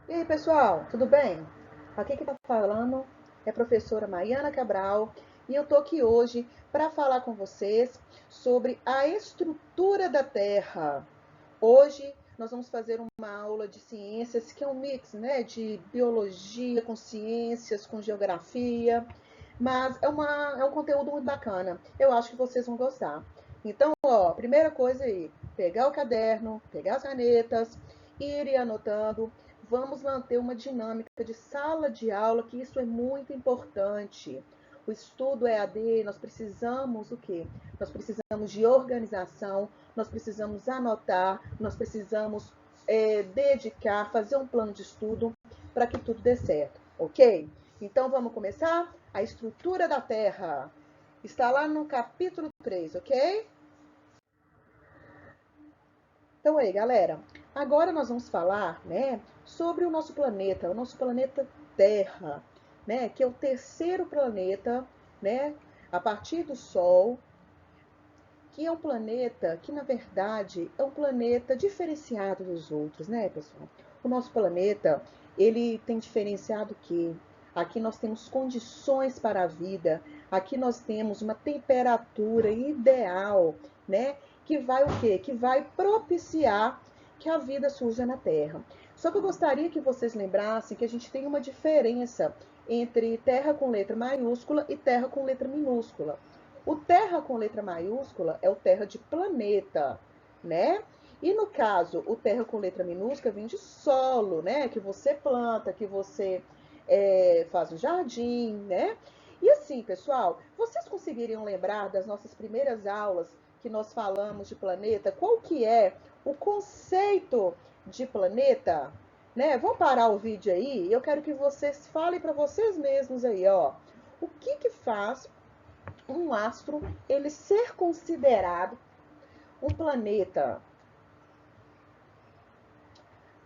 E aí, pessoal, tudo bem? Aqui que está falando é a professora Maiana Cabral e eu tô aqui hoje para falar com vocês sobre a estrutura da Terra. Hoje nós vamos fazer uma aula de ciências que é um mix, né, de biologia com ciências, com geografia, mas é um conteúdo muito bacana. Eu acho que vocês vão gostar. Então, ó, primeira coisa aí, pegar o caderno, pegar as canetas, ir anotando. Vamos manter uma dinâmica de sala de aula, que isso é muito importante. O estudo EAD, nós precisamos o quê? Nós precisamos de organização, nós precisamos anotar, nós precisamos dedicar, fazer um plano de estudo para que tudo dê certo, ok? Então vamos começar? A estrutura da Terra está lá no capítulo 3, ok? Então aí, galera, agora nós vamos falar, né, sobre o nosso planeta Terra, né, que é o terceiro planeta, né, a partir do Sol, que é um planeta que, na verdade, é um planeta diferenciado dos outros, né, pessoal? O nosso planeta, ele tem diferenciado que aqui nós temos condições para a vida, aqui nós temos uma temperatura ideal, né, que vai o quê? Que vai propiciar que a vida surja na Terra. Só que eu gostaria que vocês lembrassem que a gente tem uma diferença entre Terra com letra maiúscula e Terra com letra minúscula. O terra com letra maiúscula é o terra de planeta, né? E no caso, o terra com letra minúscula vem de solo, né? Que você planta, que você faz o jardim, né? E assim, pessoal, vocês conseguiriam lembrar das nossas primeiras aulas que nós falamos de planeta? Qual que é o conceito de planeta? Né? Vou parar o vídeo aí e eu quero que vocês falem para vocês mesmos aí, ó. O que faz um astro ele ser considerado um planeta?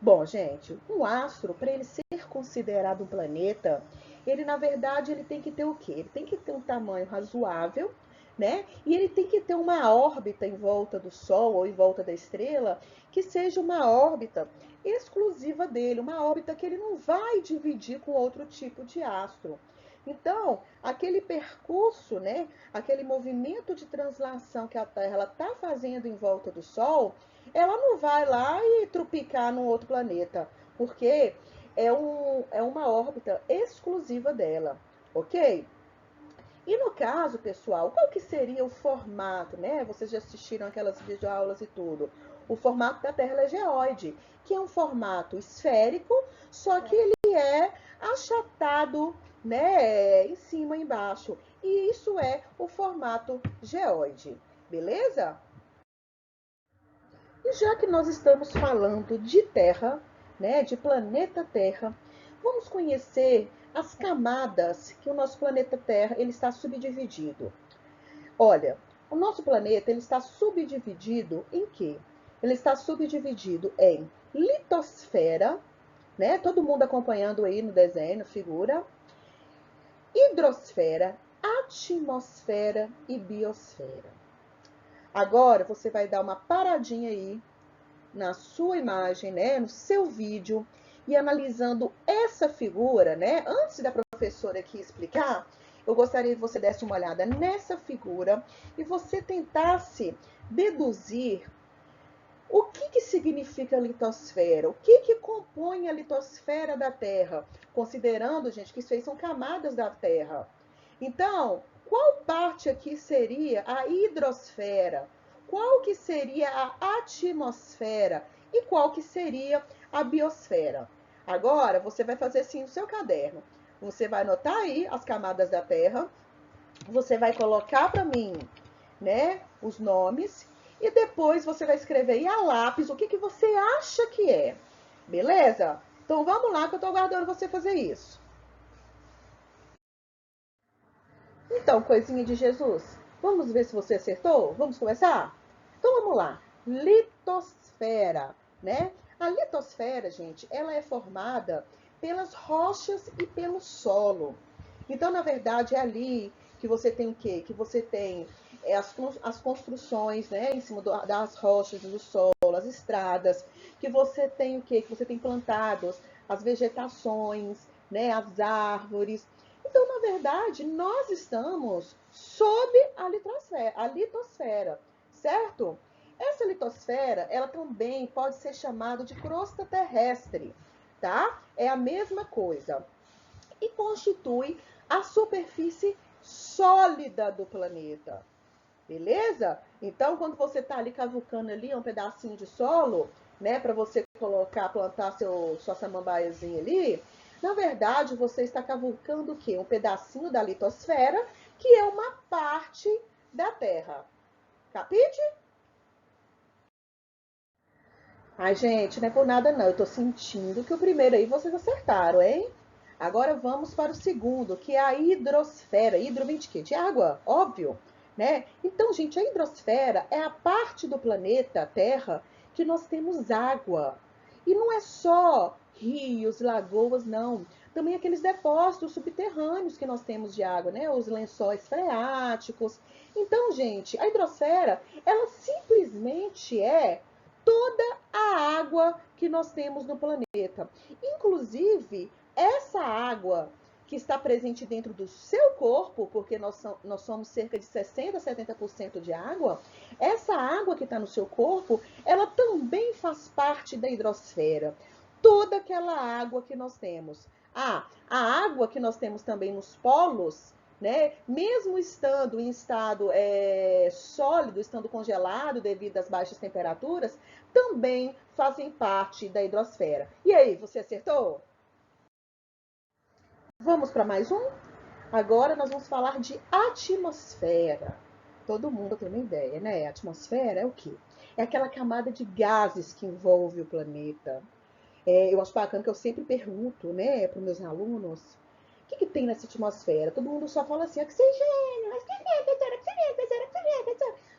Bom, gente, um astro, para ele ser considerado um planeta, ele na verdade ele tem que ter o quê? Ele tem que ter um tamanho razoável, né? E ele tem que ter uma órbita em volta do Sol ou em volta da estrela que seja uma órbita exclusiva dele, uma órbita que ele não vai dividir com outro tipo de astro. Então, aquele percurso, né, aquele movimento de translação que a Terra está fazendo em volta do Sol, ela não vai lá e trupicar num outro planeta, porque é uma órbita exclusiva dela, ok? E no caso, pessoal, qual que seria o formato, né? Vocês já assistiram aquelas videoaulas e tudo. O formato da Terra é geoide, que é um formato esférico, só que ele é achatado, né, em cima e embaixo. E isso é o formato geoide, beleza? E já que nós estamos falando de Terra, né, de planeta Terra, vamos conhecer as camadas que o nosso planeta Terra ele está subdividido. Olha, o nosso planeta ele está subdividido em quê? Ele está subdividido em litosfera, né? Todo mundo acompanhando aí no desenho, figura, hidrosfera, atmosfera e biosfera. Agora você vai dar uma paradinha aí na sua imagem, né, no seu vídeo, e analisando essa figura, né, antes da professora aqui explicar, eu gostaria que você desse uma olhada nessa figura e você tentasse deduzir o que significa a litosfera, o que compõe a litosfera da Terra, considerando, gente, que isso aí são camadas da Terra. Então, qual parte aqui seria a hidrosfera? Qual que seria a atmosfera? E qual que seria a biosfera? Agora, você vai fazer assim no seu caderno. Você vai anotar aí as camadas da Terra, você vai colocar para mim, né, os nomes, e depois você vai escrever aí a lápis o que você acha que é. Beleza? Então vamos lá que eu estou aguardando você fazer isso. Então, coisinha de Jesus, vamos ver se você acertou? Vamos começar? Então vamos lá. Litosfera, né? A litosfera, gente, ela é formada pelas rochas e pelo solo. Então, na verdade, é ali que você tem o quê? Que você tem as construções, né, em cima das rochas, do solo, as estradas, que você tem o quê? Que você tem plantados as vegetações, né, as árvores. Então, na verdade, nós estamos sob a litosfera, certo? Essa litosfera, ela também pode ser chamada de crosta terrestre, tá? É a mesma coisa. E constitui a superfície sólida do planeta. Beleza? Então, quando você está ali cavucando ali um pedacinho de solo, né, para você colocar, plantar sua samambaiazinha ali, na verdade, você está cavucando o quê? Um pedacinho da litosfera, que é uma parte da Terra. Capite? Ai, gente, não é por nada não. Eu tô sentindo que o primeiro aí vocês acertaram, hein? Agora vamos para o segundo, que é a hidrosfera. Hidro vem de quê? De água, óbvio, né? Então, gente, a hidrosfera é a parte do planeta Terra que nós temos água. E não é só rios, lagoas, não. Também aqueles depósitos subterrâneos que nós temos de água, né? Os lençóis freáticos. Então, gente, a hidrosfera, ela simplesmente é toda a água que nós temos no planeta. Inclusive, essa água que está presente dentro do seu corpo, porque nós somos cerca de 60% a 70% de água, essa água que está no seu corpo, ela também faz parte da hidrosfera. Toda aquela água que nós temos. Ah, a água que nós temos também nos polos, né? Mesmo estando em estado sólido, estando congelado devido às baixas temperaturas, também fazem parte da hidrosfera. E aí, você acertou? Vamos para mais um? Agora nós vamos falar de atmosfera. Todo mundo tem uma ideia, né? A atmosfera é o quê? É aquela camada de gases que envolve o planeta. Eu acho bacana que eu sempre pergunto, né, para os meus alunos, o que tem nessa atmosfera? Todo mundo só fala assim, oxigênio, oxigênio.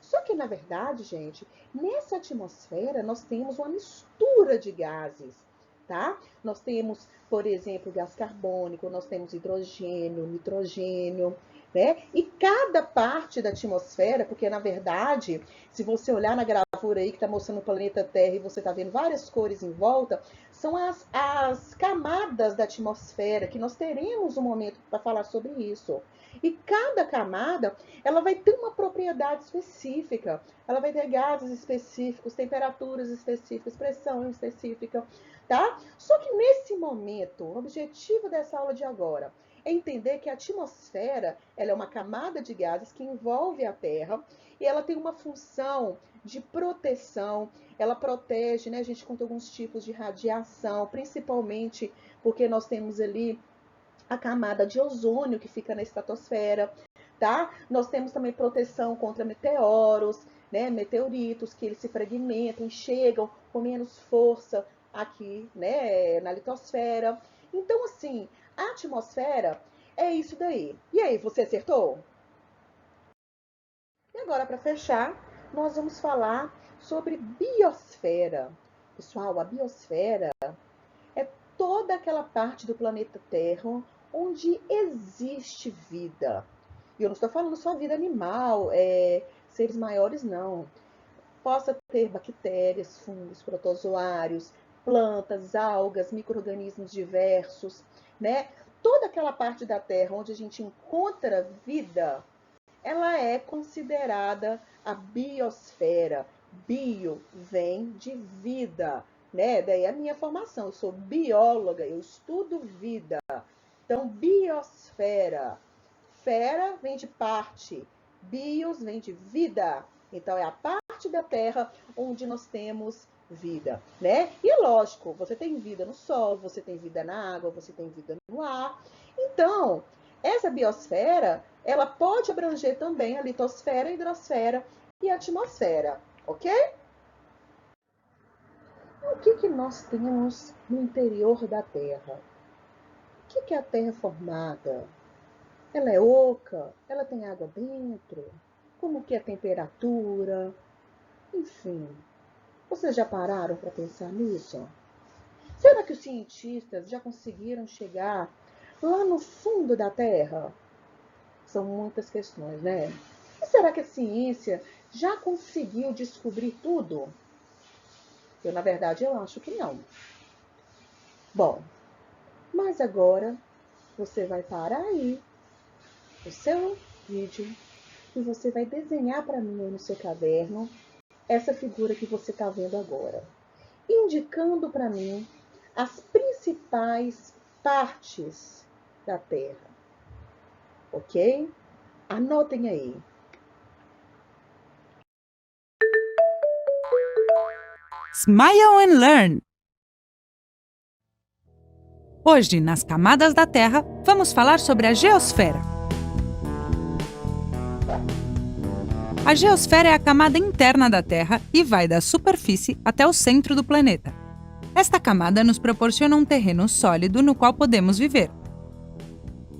Só que, na verdade, gente, nessa atmosfera nós temos uma mistura de gases, tá? Nós temos, por exemplo, gás carbônico, nós temos hidrogênio, nitrogênio, né? E cada parte da atmosfera, porque, na verdade, se você olhar na gravura aí que está mostrando o planeta Terra e você está vendo várias cores em volta, são as camadas da atmosfera, que nós teremos um momento para falar sobre isso. E cada camada, ela vai ter uma propriedade específica, ela vai ter gases específicos, temperaturas específicas, pressão específica, tá? Só que nesse momento, o objetivo dessa aula de agora é entender que a atmosfera, ela é uma camada de gases que envolve a Terra e ela tem uma função de proteção. Ela protege, né, a gente, contra alguns tipos de radiação, principalmente porque nós temos ali a camada de ozônio que fica na estratosfera, tá? Nós temos também proteção contra meteoros, né, meteoritos, que eles se fragmentam e chegam com menos força aqui, né, na litosfera. Então, assim, a atmosfera é isso daí. E aí, você acertou? E agora, para fechar, nós vamos falar sobre biosfera. Pessoal, a biosfera é toda aquela parte do planeta Terra onde existe vida. E eu não estou falando só vida animal, seres maiores, não. Possa ter bactérias, fungos, protozoários, plantas, algas, micro-organismos diversos, né? Toda aquela parte da Terra onde a gente encontra vida, ela é considerada a biosfera. Bio vem de vida, né? Daí a minha formação, eu sou bióloga, eu estudo vida. Então, biosfera. Fera vem de parte, bios vem de vida. Então, é a parte da Terra onde nós temos vida, né? E lógico, você tem vida no solo, você tem vida na água, você tem vida no ar. Então, essa biosfera, ela pode abranger também a litosfera, a hidrosfera e a atmosfera, ok? O que nós temos no interior da Terra? O que é a Terra formada? Ela é oca? Ela tem água dentro? Como que é a temperatura? Enfim, vocês já pararam para pensar nisso? Será que os cientistas já conseguiram chegar lá no fundo da Terra? São muitas questões, né? E será que a ciência já conseguiu descobrir tudo? Na verdade, eu acho que não. Bom, mas agora você vai parar aí o seu vídeo e você vai desenhar para mim aí no seu caderno essa figura que você está vendo agora, indicando para mim as principais partes da Terra, ok? Anotem aí. Smile and Learn! Hoje, nas camadas da Terra, vamos falar sobre a geosfera. A geosfera é a camada interna da Terra e vai da superfície até o centro do planeta. Esta camada nos proporciona um terreno sólido no qual podemos viver.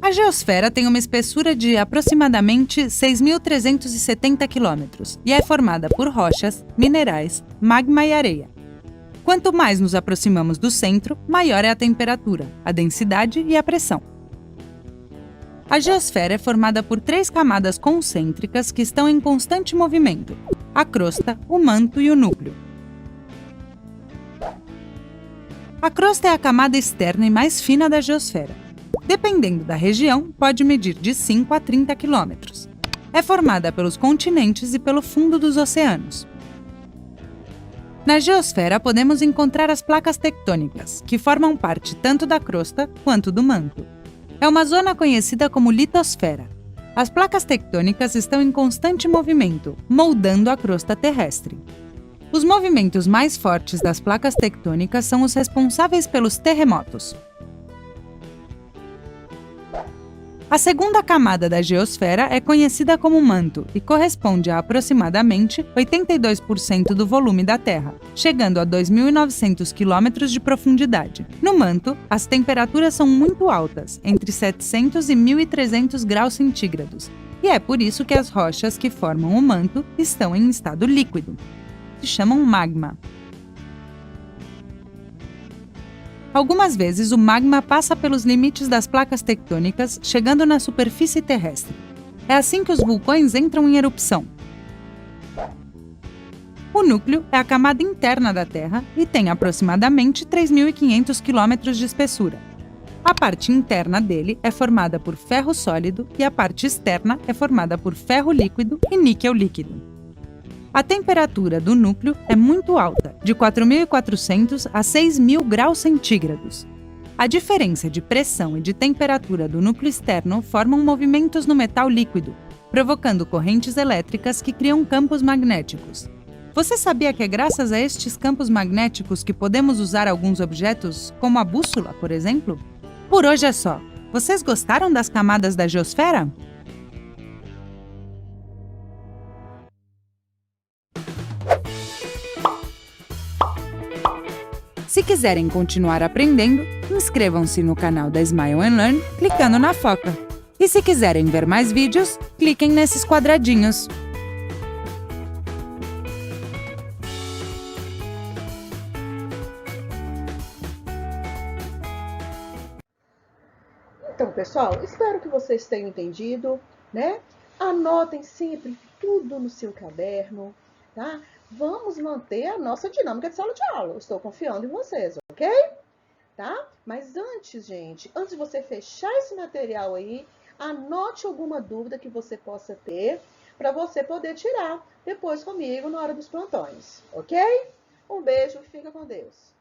A geosfera tem uma espessura de aproximadamente 6.370 km e é formada por rochas, minerais, magma e areia. Quanto mais nos aproximamos do centro, maior é a temperatura, a densidade e a pressão. A geosfera é formada por 3 camadas concêntricas que estão em constante movimento: a crosta, o manto e o núcleo. A crosta é a camada externa e mais fina da geosfera. Dependendo da região, pode medir de 5 a 30 km. É formada pelos continentes e pelo fundo dos oceanos. Na geosfera, podemos encontrar as placas tectônicas, que formam parte tanto da crosta quanto do manto. É uma zona conhecida como litosfera. As placas tectônicas estão em constante movimento, moldando a crosta terrestre. Os movimentos mais fortes das placas tectônicas são os responsáveis pelos terremotos. A segunda camada da geosfera é conhecida como manto e corresponde a aproximadamente 82% do volume da Terra, chegando a 2.900 km de profundidade. No manto, as temperaturas são muito altas, entre 700 e 1.300 graus centígrados, e é por isso que as rochas que formam o manto estão em estado líquido. Se chamam magma. Algumas vezes, o magma passa pelos limites das placas tectônicas, chegando na superfície terrestre. É assim que os vulcões entram em erupção. O núcleo é a camada interna da Terra e tem aproximadamente 3.500 km de espessura. A parte interna dele é formada por ferro sólido e a parte externa é formada por ferro líquido e níquel líquido. A temperatura do núcleo é muito alta, de 4.400 a 6.000 graus centígrados. A diferença de pressão e de temperatura do núcleo externo formam movimentos no metal líquido, provocando correntes elétricas que criam campos magnéticos. Você sabia que é graças a estes campos magnéticos que podemos usar alguns objetos, como a bússola, por exemplo? Por hoje é só. Vocês gostaram das camadas da geosfera? Se quiserem continuar aprendendo, inscrevam-se no canal da Smile and Learn clicando na foca. E se quiserem ver mais vídeos, cliquem nesses quadradinhos. Então, pessoal, espero que vocês tenham entendido, né? Anotem sempre tudo no seu caderno, tá? Vamos manter a nossa dinâmica de sala de aula. Eu estou confiando em vocês, ok? Tá? Mas antes, gente, antes de você fechar esse material aí, anote alguma dúvida que você possa ter para você poder tirar depois comigo na hora dos plantões, ok? Um beijo, fica com Deus.